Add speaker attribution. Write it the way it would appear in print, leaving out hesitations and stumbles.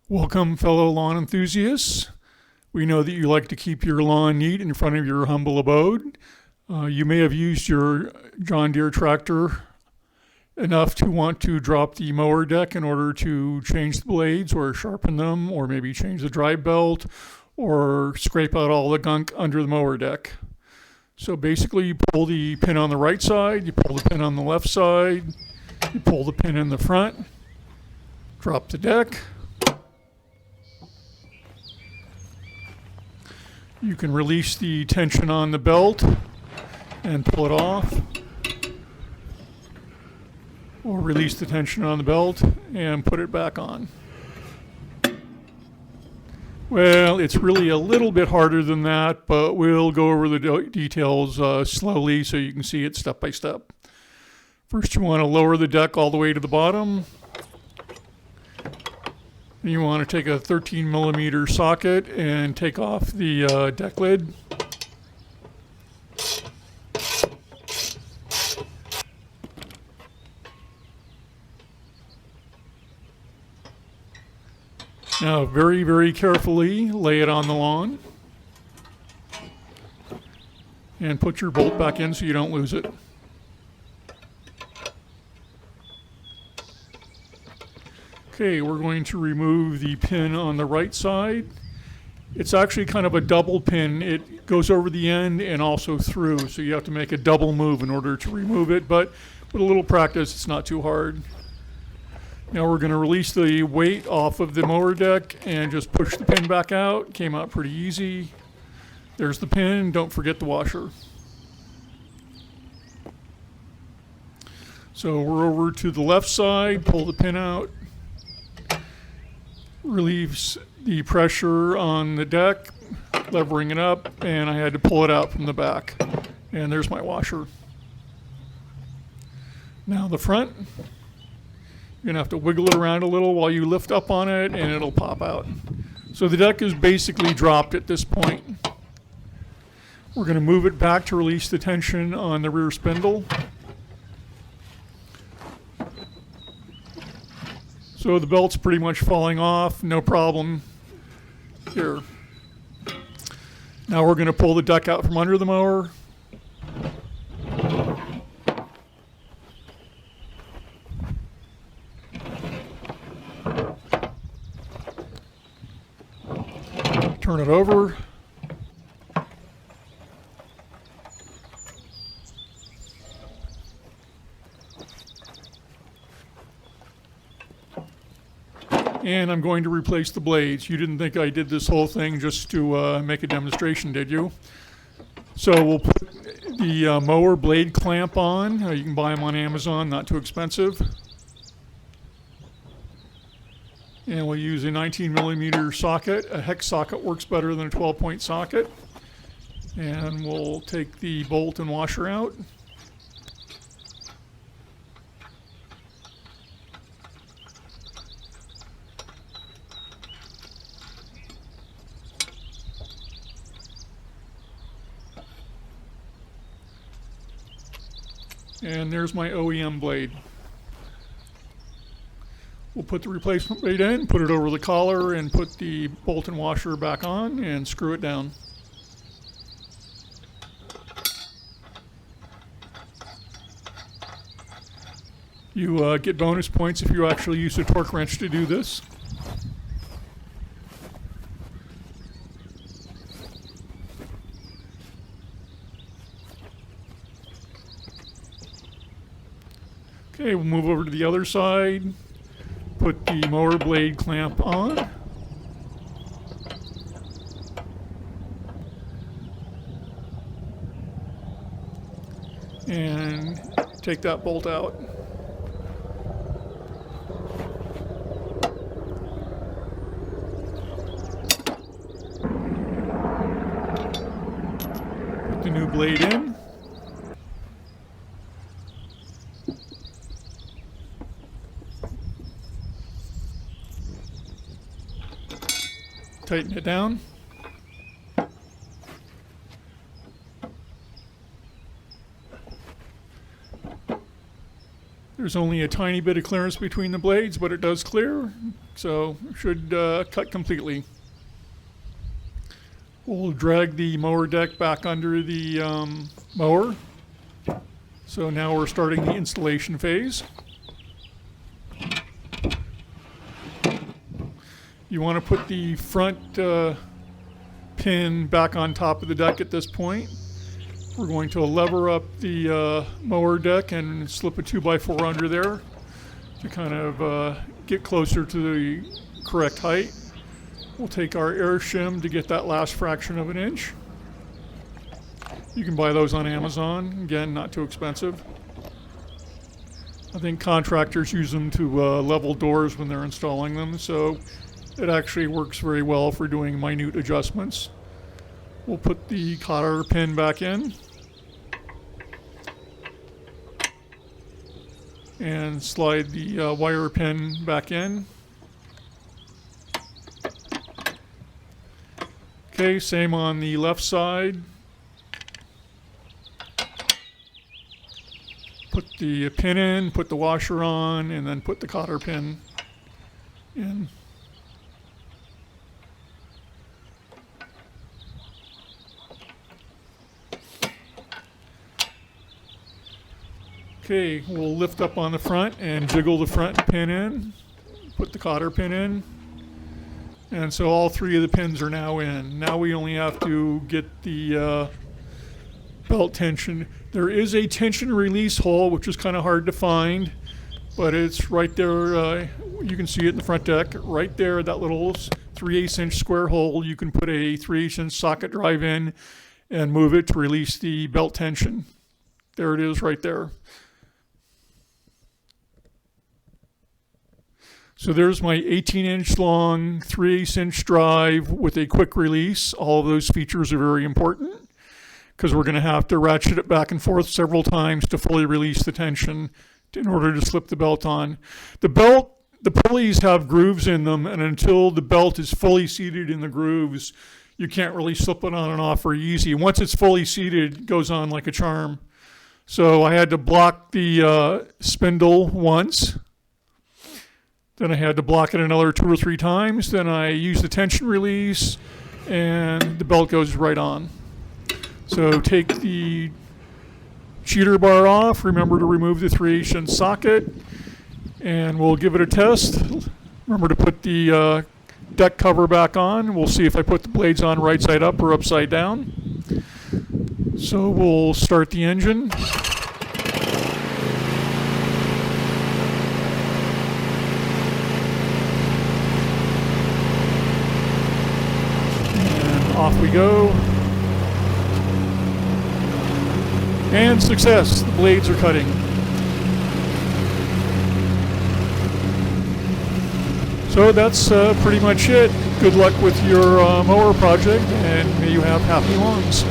Speaker 1: Welcome, fellow lawn enthusiasts. We know that you like to keep your lawn neat in front of your humble abode. You may have used your John Deere tractor enough to want to drop the mower deck in order to change the blades or sharpen them, or maybe change the drive belt or scrape out all the gunk under the mower deck. So basically, you pull the pin on the right side, you pull the pin on the left side, you pull the pin in the front, drop the deck. You can release the tension on the belt and pull it off, or release the tension on the belt and put it back on. Well, it's really a little bit harder than that, but we'll go over the details slowly so you can see it step by step. First, you want to lower the deck all the way to the bottom. You want to take a 13 millimeter socket and take off the deck lid. Now very, very carefully lay it on the lawn and put your bolt back in so you don't lose it. Okay, we're going to remove the pin on the right side. It's actually kind of a double pin. It goes over the end and also through, so you have to make a double move in order to remove it, but with a little practice, it's not too hard. Now we're going to release the weight off of the mower deck and just push the pin back out. Came out pretty easy. There's the pin. Don't forget the washer. So we're over to the left side. Pull the pin out. Relieves the pressure on the deck, levering it up, and I had to pull it out from the back. And there's my washer. Now the front, you're gonna have to wiggle it around a little while you lift up on it, and it'll pop out. So the deck is basically dropped at this point. We're gonna move it back to release the tension on the rear spindle. So the belt's pretty much falling off, no problem here. Now we're going to pull the deck out from under the mower. Turn it over. And I'm going to replace the blades. You didn't think I did this whole thing just to make a demonstration, did you? So we'll put the mower blade clamp on. You can buy them on Amazon, not too expensive. And we'll use a 19 millimeter socket. A hex socket works better than a 12-point socket. And we'll take the bolt and washer out. And there's my OEM blade. We'll put the replacement blade in, put it over the collar, and put the bolt and washer back on and screw it down. You get bonus points if you actually use a torque wrench to do this. Okay, we'll move over to the other side, put the mower blade clamp on. And take that bolt out. Put the new blade in. Tighten it down. There's only a tiny bit of clearance between the blades, but it does clear, so it should cut completely. We'll drag the mower deck back under the mower. So now we're starting the installation phase. You want to put the front pin back on top of the deck at this point. We're going to lever up the mower deck and slip a 2x4 under there to kind of get closer to the correct height. We'll take our air shim to get that last fraction of an inch. You can buy those on Amazon. Again, not too expensive. I think contractors use them to level doors when they're installing them, so it actually works very well for doing minute adjustments. We'll put the cotter pin back in and slide the wire pin back in. Okay, same on the left side. Put the pin in, put the washer on, and then put the cotter pin in. Okay, we'll lift up on the front and jiggle the front pin in, put the cotter pin in, and so all three of the pins are now in. Now we only have to get the belt tension. There is a tension release hole, which is kind of hard to find, but it's right there. You can see it in the front deck, right there, that little 3/8 inch square hole. You can put a 3/8 inch socket drive in and move it to release the belt tension. There it is right there. So there's my 18-inch long 3/8 inch drive with a quick release. All of those features are very important because we're going to have to ratchet it back and forth several times to fully release the tension in order to slip the belt on. The pulleys have grooves in them, and until the belt is fully seated in the grooves, you can't really slip it on and off very easy. Once it's fully seated, it goes on like a charm. So I had to block the spindle once. Then I had to block it another 2 or 3 times. Then I used the tension release, and the belt goes right on. So take the cheater bar off. Remember to remove the 3/8 inch socket, and we'll give it a test. Remember to put the deck cover back on. We'll see if I put the blades on right side up or upside down. So we'll start the engine. Off we go. And success, the blades are cutting. So that's pretty much it. Good luck with your mower project, and may you have happy lawns.